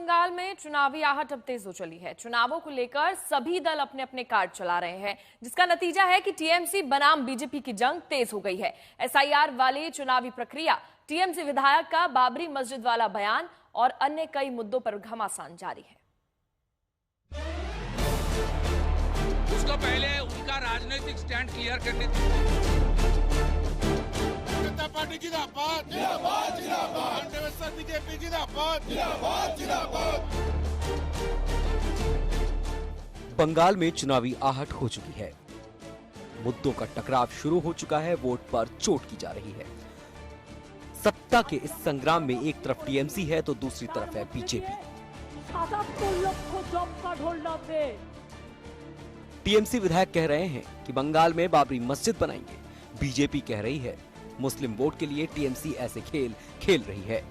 बंगाल में चुनावी आहट अब तेज हो चली है। चुनावों को लेकर सभी दल अपने अपने कार्ड चला रहे हैं, जिसका नतीजा है कि टीएमसी बनाम बीजेपी की जंग तेज हो गई है। एसआईआर वाली चुनावी प्रक्रिया, टीएमसी विधायक का बाबरी मस्जिद वाला बयान और अन्य कई मुद्दों पर घमासान जारी है। उसको पहले उनका राजनीतिक स्टैंड क्लियर करने पार्टी जिंदाबाद जिंदाबाद जिंदाबाद बीजेपी जिंदाबाद जिंदाबाद जिंदाबाद। बंगाल में चुनावी आहट हो चुकी है। मुद्दों का टकराव शुरू हो चुका है, वोट पर चोट की जा रही है। सत्ता के इस संग्राम में एक तरफ टीएमसी है तो दूसरी तरफ है बीजेपी। टीएमसी विधायक कह रहे हैं कि बंगाल में बाबरी मस्जिद बनाएंगे। बीजेपी कह रही है मुस्लिम वोट के लिए टीएमसी ऐसे खेल खेल रही है।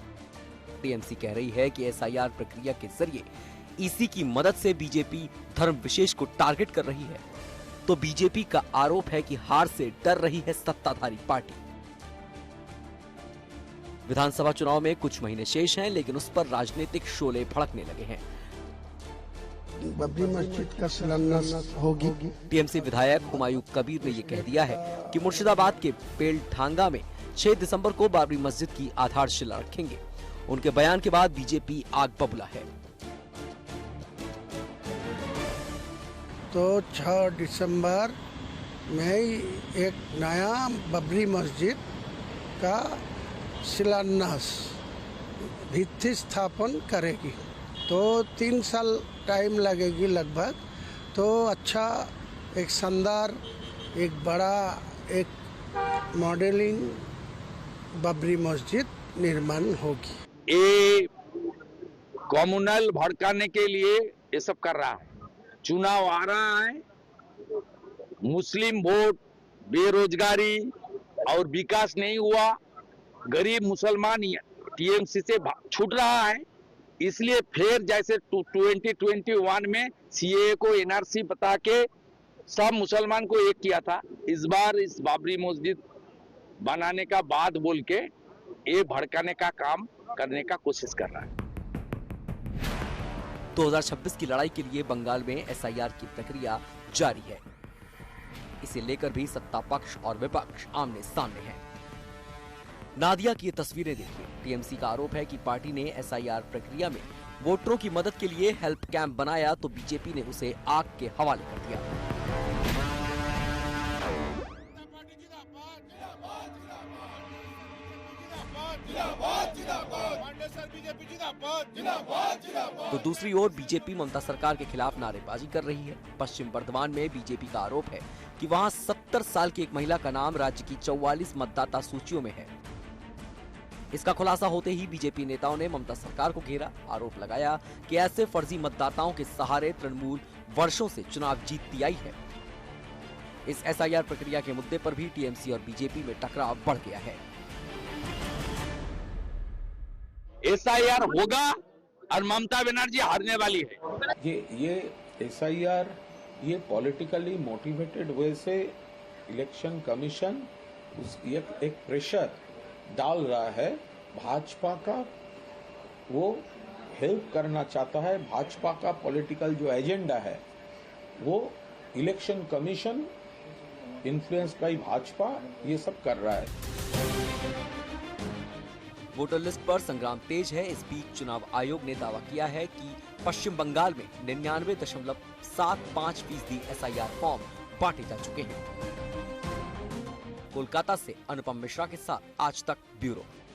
टीएमसी कह रही है कि एसआईआर प्रक्रिया के जरिए ईसी की मदद से बीजेपी धर्म विशेष को टारगेट कर रही है, तो बीजेपी का आरोप है कि हार से डर रही है सत्ताधारी पार्टी। विधानसभा चुनाव में कुछ महीने शेष हैं, लेकिन उस पर राजनीतिक शोले भड़कने लगे हैं। बाबरी मस्जिद का शिलान्यास होगी। टीएमसी विधायक हुमायूं कबीर ने यह कह दिया है कि मुर्शिदाबाद के पेलठांगा में 6 दिसंबर को बाबरी मस्जिद की आधारशिला रखेंगे। उनके बयान के बाद बीजेपी आग बबूला है। तो 6 दिसंबर में एक नया बाबरी मस्जिद का शिलान्यास भित्ति स्थापन करेगी, तो 3 साल टाइम लगेगी लगभग। तो अच्छा, एक शानदार, एक बड़ा, एक मॉडलिंग बाबरी मस्जिद निर्माण होगी। ये कम्युनल भड़काने के लिए ये सब कर रहा है। चुनाव आ रहा है, मुस्लिम वोट, बेरोजगारी और विकास नहीं हुआ, गरीब मुसलमान टीएमसी से छूट रहा है। इसलिए फिर जैसे 2021 में सीए को एनआरसी बता के सब मुसलमान को एक किया था, इस बार इस बाबरी मस्जिद बनाने का बात बोल के ये भड़काने का काम करने का कोशिश कर रहा है। 2026 की लड़ाई के लिए बंगाल में एसआईआर की प्रक्रिया जारी है। इसे लेकर भी सत्ता पक्ष और विपक्ष आमने सामने हैं। नादिया की ये तस्वीरें देखिए। टीएमसी का आरोप है कि पार्टी ने एसआईआर प्रक्रिया में वोटरों की मदद के लिए हेल्प कैंप बनाया, तो बीजेपी ने उसे आग के हवाले कर दिया। तो दूसरी ओर बीजेपी ममता सरकार के खिलाफ नारेबाजी कर रही है। पश्चिम बर्धमान में बीजेपी का आरोप है कि वहां 70 साल की एक महिला का नाम राज्य की 44 मतदाता सूचियों में है। इसका खुलासा होते ही बीजेपी नेताओं ने ममता सरकार को घेरा। आरोप लगाया कि ऐसे फर्जी मतदाताओं के सहारे तृणमूल वर्षों से चुनाव जीतती आई है। इस एसआईआर प्रक्रिया के मुद्दे पर भी टीएमसी और बीजेपी में टकराव बढ़ गया है। एसआईआर होगा और ममता बनर्जी हारने वाली है। ये एसआईआर ये पॉलिटिकली मोटिवेटेड वे से इलेक्शन कमीशन एक प्रेशर डाल रहा है भाजपा का। वो हेल्प करना चाहता है। भाजपा का पॉलिटिकल जो एजेंडा है वो election commission influence by Bhajpa ये सब कर रहा है। वोटर लिस्ट पर संग्राम तेज है। इस बीच चुनाव आयोग ने दावा किया है कि पश्चिम बंगाल में 99.75% एसआईआर फॉर्म बांटे जा चुके हैं। कोलकाता से अनुपम मिश्रा के साथ आज तक ब्यूरो।